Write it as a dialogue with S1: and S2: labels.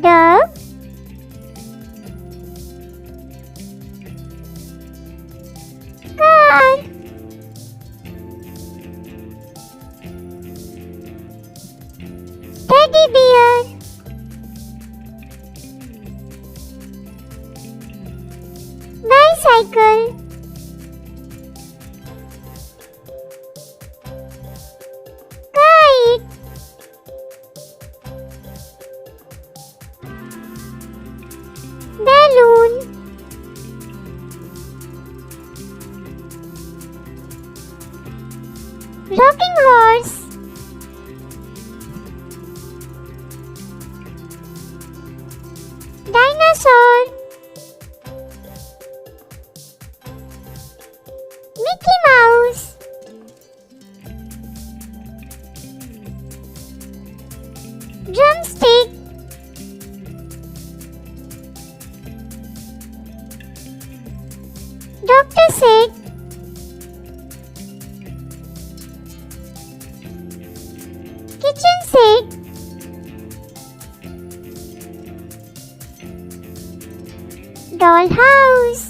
S1: Dog, car, teddy bear, bicycle, kite, balloon, rocking horse, dinosaur, Mickey Mouse, drumstick, doctor said, kitchen said, dollhouse.